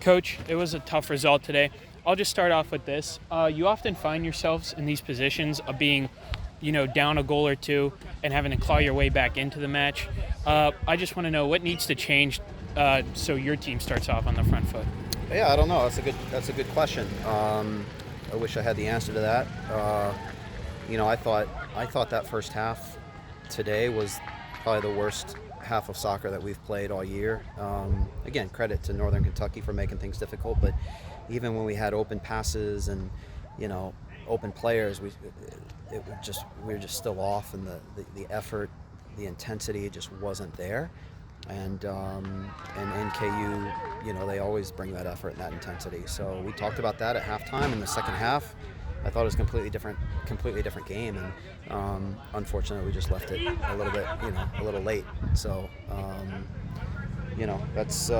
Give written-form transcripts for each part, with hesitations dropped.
Coach, it was a tough result today. I'll just start off with this. You often find yourselves in these positions of being, down a goal or two and having to claw your way back into the match. I just want to know what needs to change so your team starts off on the front foot. Yeah, I don't know. That's a good question. I wish I had the answer to that. I thought that first half today was probably the worst half of soccer that we've played all year. Again, credit to Northern Kentucky for making things difficult, but even when we had open passes and open players, we were just still off, and the effort, the intensity just wasn't there. And NKU, they always bring that effort and that intensity. So we talked about that at halftime. In the second half, I thought it was a completely different game, and unfortunately, we just left it a little bit, a little late. So, that's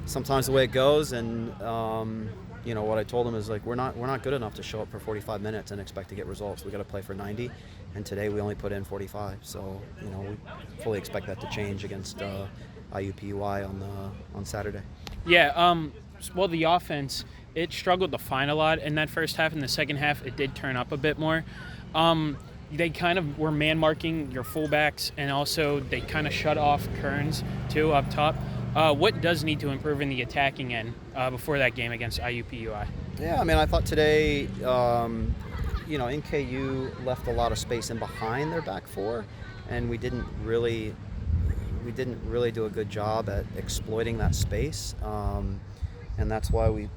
sometimes the way it goes. And what I told them is, like, we're not good enough to show up for 45 minutes and expect to get results. We got to play for 90, and today we only put in 45. So, we fully expect that to change against IUPUI on Saturday. Yeah. Well, the offense, it struggled to find a lot in that first half. In the second half, it did turn up a bit more. They kind of were man-marking your fullbacks, and also they kind of shut off Kearns, too, up top. What does need to improve in the attacking end before that game against IUPUI? Yeah, I thought today, NKU left a lot of space in behind their back four, and we didn't really do a good job at exploiting that space. And that's why we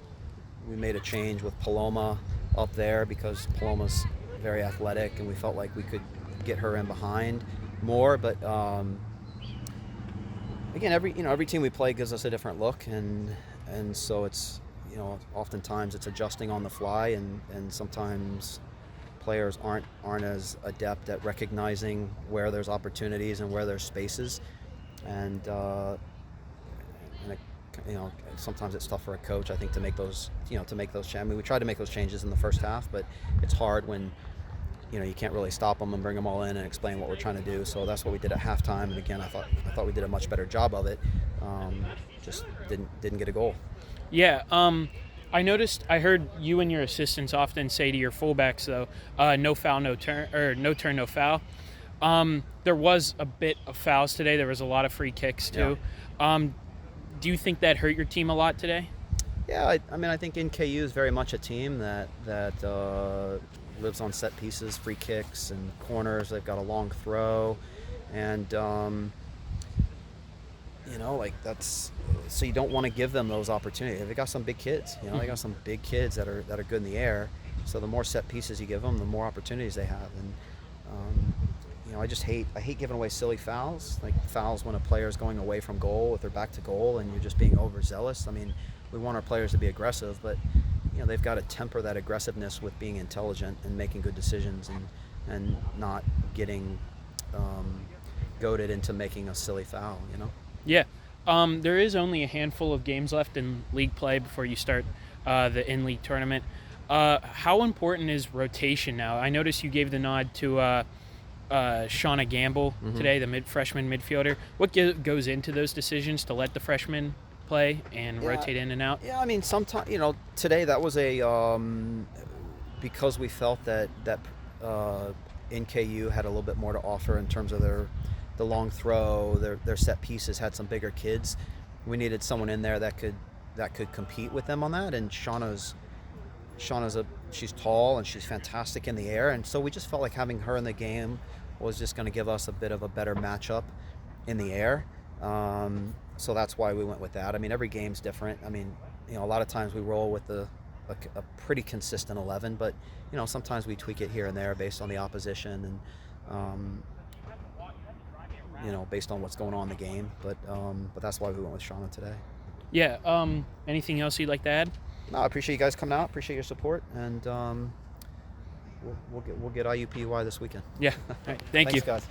made a change with Paloma up there, because Paloma's very athletic, and we felt like we could get her in behind more. But again, every team we play gives us a different look, and so it's oftentimes it's adjusting on the fly, and sometimes players aren't as adept at recognizing where there's opportunities and where there's spaces, and sometimes it's tough for a coach, I think, to make those changes. We tried to make those changes in the first half, but it's hard when you can't really stop them and bring them all in and explain what we're trying to do. So that's what we did at halftime, and again, I thought we did a much better job of it. Just didn't get a goal. Yeah. I heard you and your assistants often say to your fullbacks, though, no foul, no turn, or no turn, no foul. There was a bit of fouls today. There was a lot of free kicks too. Yeah. Do you think that hurt your team a lot today? Yeah, I think NKU is very much a team that lives on set pieces, free kicks, and corners. They've got a long throw, and that's so you don't want to give them those opportunities. They got some big kids, they got some big kids that are good in the air. So the more set pieces you give them, the more opportunities they have. And I hate giving away silly fouls, like fouls when a player is going away from goal with their back to goal and you're just being overzealous. We want our players to be aggressive, but they've got to temper that aggressiveness with being intelligent and making good decisions, and not getting goaded into making a silly foul. Yeah. There is only a handful of games left in league play before you start the in-league tournament. How important is rotation now? I noticed you gave the nod to Shauna Gamble today, the freshman midfielder. What goes into those decisions to let the freshmen play and rotate in and out? Yeah, sometimes, today that was because we felt that NKU had a little bit more to offer in terms of the long throw, their set pieces had some bigger kids. We needed someone in there that could compete with them on that, and Shauna's she's tall and she's fantastic in the air, and so we just felt like having her in the game was just going to give us a bit of a better matchup in the air. So that's why we went with that. Every game's different. A lot of times we roll with a pretty consistent 11, but sometimes we tweak it here and there based on the opposition and based on what's going on in the game. But that's why we went with Shauna today. Yeah. Anything else you'd like to add? No, I appreciate you guys coming out. Appreciate your support, and we'll get IUPUI this weekend. Yeah. All right. Thanks, guys.